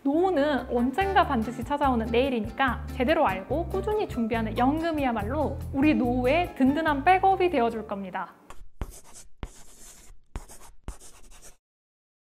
노후는 언젠가 반드시 찾아오는 내일이니까 제대로 알고 꾸준히 준비하는 연금이야말로 우리 노후의 든든한 백업이 되어줄 겁니다.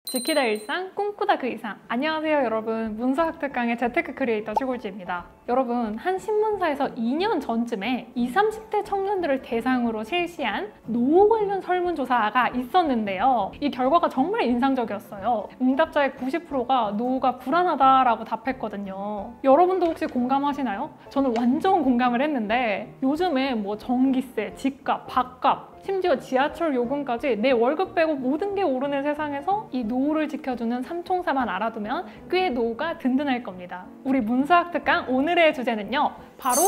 지키다 일상, 꿈꾸다 그 이상. 안녕하세요 여러분, 문서학특강의 재테크 크리에이터 시골지입니다. 여러분, 한 신문사에서 2년 전쯤에 20, 30대 청년들을 대상으로 실시한 노후 관련 설문조사가 있었는데요. 이 결과가 정말 인상적이었어요. 응답자의 90%가 노후가 불안하다라고 답했거든요. 여러분도 혹시 공감하시나요? 저는 완전 공감을 했는데 요즘에 뭐 전기세, 집값, 밥값, 심지어 지하철 요금까지 내 월급 빼고 모든 게 오르는 세상에서 이 노후를 지켜주는 삼총사만 알아두면 꽤 노후가 든든할 겁니다. 우리 문서학특강 오늘의 주제는요, 바로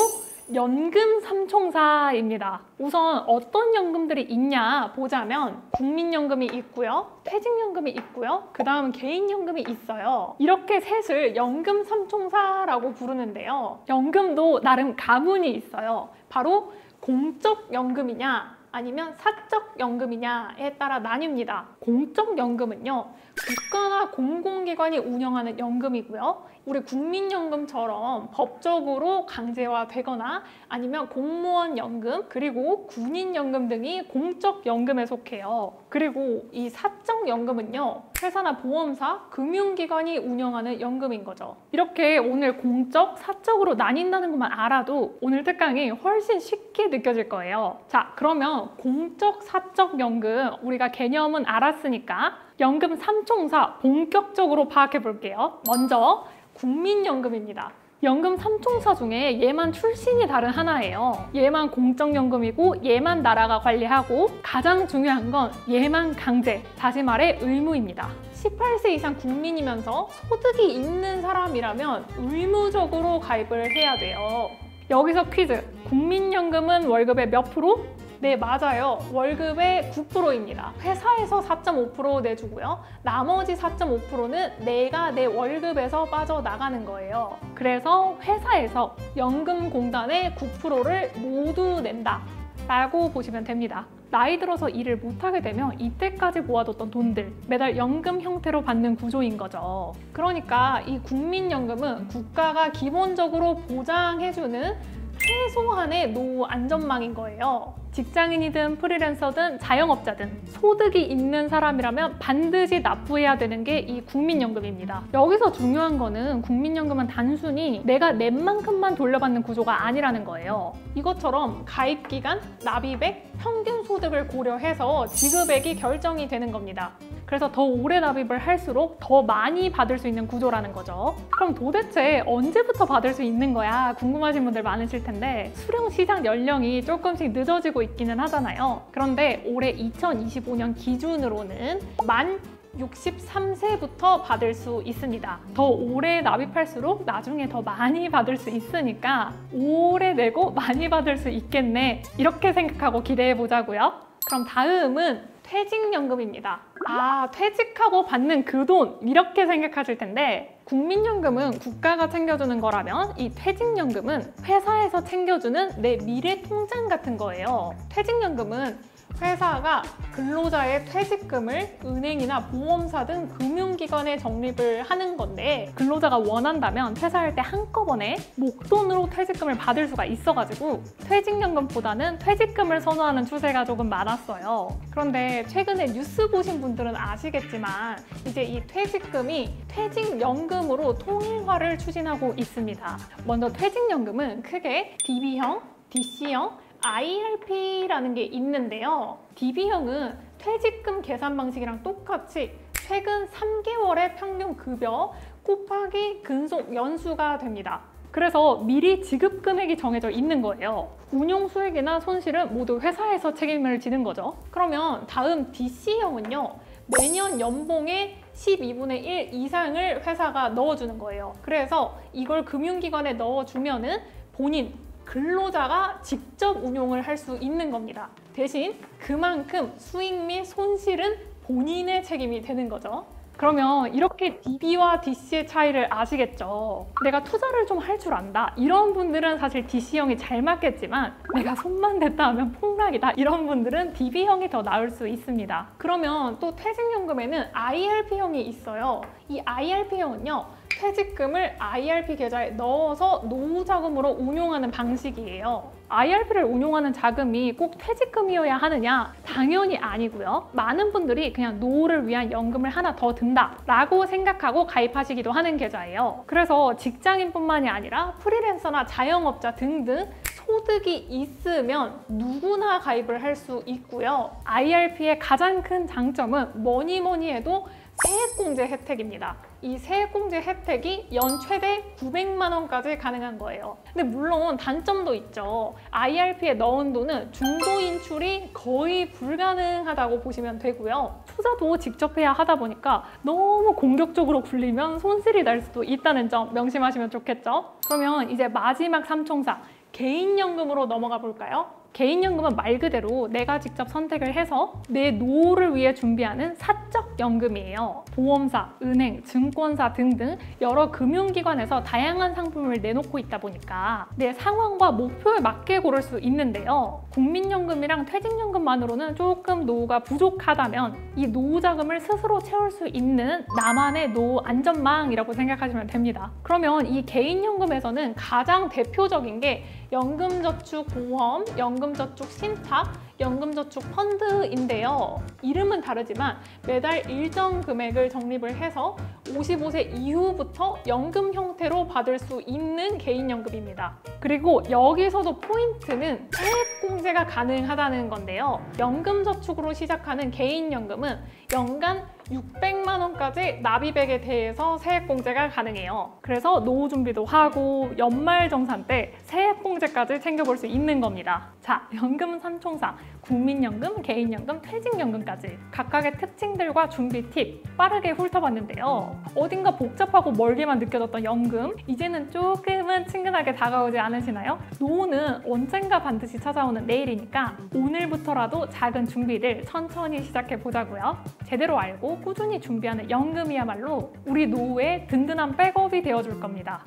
연금 삼총사입니다. 우선 어떤 연금들이 있냐 보자면 국민연금이 있고요, 퇴직연금이 있고요, 그 다음은 개인연금이 있어요. 이렇게 셋을 연금 삼총사라고 부르는데요. 연금도 나름 가문이 있어요. 바로 공적연금이냐 아니면 사적연금이냐에 따라 나뉩니다. 공적연금은요, 국가나 공공기관이 운영하는 연금이고요. 우리 국민연금처럼 법적으로 강제화되거나 아니면 공무원연금, 그리고 군인연금 등이 공적연금에 속해요. 그리고 이 사적연금은요, 회사나 보험사, 금융기관이 운영하는 연금인 거죠. 이렇게 오늘 공적, 사적으로 나뉜다는 것만 알아도 오늘 특강이 훨씬 쉽게 느껴질 거예요. 자, 그러면 공적, 사적 연금 우리가 개념은 알았으니까 연금 삼총사 본격적으로 파악해 볼게요. 먼저 국민연금입니다. 연금 삼총사 중에 얘만 출신이 다른 하나예요. 얘만 공적연금이고 얘만 나라가 관리하고 가장 중요한 건 얘만 강제, 다시 말해 의무입니다. 18세 이상 국민이면서 소득이 있는 사람이라면 의무적으로 가입을 해야 돼요. 여기서 퀴즈! 국민연금은 월급의 몇 프로? 네, 맞아요. 월급의 9%입니다. 회사에서 4.5% 내주고요. 나머지 4.5%는 내가 내 월급에서 빠져나가는 거예요. 그래서 회사에서 연금공단의 9%를 모두 낸다 라고 보시면 됩니다. 나이 들어서 일을 못하게 되면 이때까지 모아뒀던 돈들 매달 연금 형태로 받는 구조인 거죠. 그러니까 이 국민연금은 국가가 기본적으로 보장해주는 최소한의 노후 안전망인 거예요. 직장인이든 프리랜서든 자영업자든 소득이 있는 사람이라면 반드시 납부해야 되는 게 이 국민연금입니다. 여기서 중요한 거는 국민연금은 단순히 내가 낸 만큼만 돌려받는 구조가 아니라는 거예요. 이것처럼 가입기간, 납입액, 평균 소득을 고려해서 지급액이 결정이 되는 겁니다. 그래서 더 오래 납입을 할수록 더 많이 받을 수 있는 구조라는 거죠. 그럼 도대체 언제부터 받을 수 있는 거야? 궁금하신 분들 많으실 텐데 수령 시작 연령이 조금씩 늦어지고 있기는 하잖아요. 그런데 올해 2025년 기준으로는 만 63세부터 받을 수 있습니다. 더 오래 납입할수록 나중에 더 많이 받을 수 있으니까 오래 내고 많이 받을 수 있겠네, 이렇게 생각하고 기대해 보자고요. 그럼 다음은 퇴직연금입니다. 아, 퇴직하고 받는 그 돈, 이렇게 생각하실 텐데 국민연금은 국가가 챙겨주는 거라면 이 퇴직연금은 회사에서 챙겨주는 내 미래 통장 같은 거예요. 퇴직연금은 회사가 근로자의 퇴직금을 은행이나 보험사 등 금융기관에 적립을 하는 건데, 근로자가 원한다면 퇴사할 때 한꺼번에 목돈으로 퇴직금을 받을 수가 있어가지고 퇴직연금보다는 퇴직금을 선호하는 추세가 조금 많았어요. 그런데 최근에 뉴스 보신 분들은 아시겠지만 이제 이 퇴직금이 퇴직연금으로 통일화를 추진하고 있습니다. 먼저 퇴직연금은 크게 DB형, DC형, IRP라는 게 있는데요. DB형은 퇴직금 계산 방식이랑 똑같이 최근 3개월의 평균 급여 곱하기 근속 연수가 됩니다. 그래서 미리 지급 금액이 정해져 있는 거예요. 운용 수익이나 손실은 모두 회사에서 책임을 지는 거죠. 그러면 다음 DC형은요, 매년 연봉의 12분의 1 이상을 회사가 넣어주는 거예요. 그래서 이걸 금융기관에 넣어주면은 본인, 근로자가 직접 운용을 할 수 있는 겁니다. 대신 그만큼 수익 및 손실은 본인의 책임이 되는 거죠. 그러면 이렇게 DB와 DC의 차이를 아시겠죠? 내가 투자를 좀 할 줄 안다, 이런 분들은 사실 DC형이 잘 맞겠지만 내가 손만 댔다 하면 폭락이다, 이런 분들은 DB형이 더 나을 수 있습니다. 그러면 또 퇴직연금에는 IRP형이 있어요. 이 IRP형은요, 퇴직금을 IRP 계좌에 넣어서 노후 자금으로 운용하는 방식이에요. IRP를 운용하는 자금이 꼭 퇴직금이어야 하느냐? 당연히 아니고요. 많은 분들이 그냥 노후를 위한 연금을 하나 더 든다라고 생각하고 가입하시기도 하는 계좌예요. 그래서 직장인뿐만이 아니라 프리랜서나 자영업자 등등 소득이 있으면 누구나 가입을 할 수 있고요. IRP의 가장 큰 장점은 뭐니 해도 세액공제 혜택입니다. 이 세액공제 혜택이 연 최대 900만 원까지 가능한 거예요. 근데 물론 단점도 있죠. IRP에 넣은 돈은 중도 인출이 거의 불가능하다고 보시면 되고요. 투자도 직접 해야 하다 보니까 너무 공격적으로 굴리면 손실이 날 수도 있다는 점 명심하시면 좋겠죠. 그러면 이제 마지막 삼총사, 개인연금으로 넘어가 볼까요? 개인연금은 말 그대로 내가 직접 선택을 해서 내 노후를 위해 준비하는 사적 연금이에요. 보험사, 은행, 증권사 등등 여러 금융기관에서 다양한 상품을 내놓고 있다 보니까 내 상황과 목표에 맞게 고를 수 있는데요. 국민연금이랑 퇴직연금만으로는 조금 노후가 부족하다면 이 노후 자금을 스스로 채울 수 있는 나만의 노후 안전망이라고 생각하시면 됩니다. 그러면 이 개인연금에서는 가장 대표적인 게 연금저축보험, 연금저축신탁, 연금저축 펀드인데요. 이름은 다르지만 매달 일정 금액을 적립을 해서 55세 이후부터 연금 형태로 받을 수 있는 개인연금입니다. 그리고 여기서도 포인트는 세액공제가 가능하다는 건데요. 연금저축으로 시작하는 개인연금은 연간 600만 원까지 납입액에 대해서 세액공제가 가능해요. 그래서 노후 준비도 하고 연말정산 때 세액공제까지 챙겨볼 수 있는 겁니다. 자, 연금 삼총사, 국민연금, 개인연금, 퇴직연금까지 각각의 특징들과 준비 팁 빠르게 훑어봤는데요. 어딘가 복잡하고 멀게만 느껴졌던 연금, 이제는 조금은 친근하게 다가오지 않으시나요? 노후는 언젠가 반드시 찾아오는 내일이니까 오늘부터라도 작은 준비를 천천히 시작해보자고요. 제대로 알고 꾸준히 준비하는 연금이야말로 우리 노후의 든든한 백업이 되어줄 겁니다.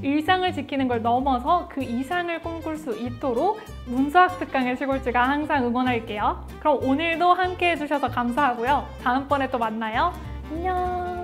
일상을 지키는 걸 넘어서 그 이상을 꿈꿀 수 있도록 문서학 특강의 시골지가 항상 응원할게요. 그럼 오늘도 함께 해주셔서 감사하고요. 다음번에 또 만나요. 안녕.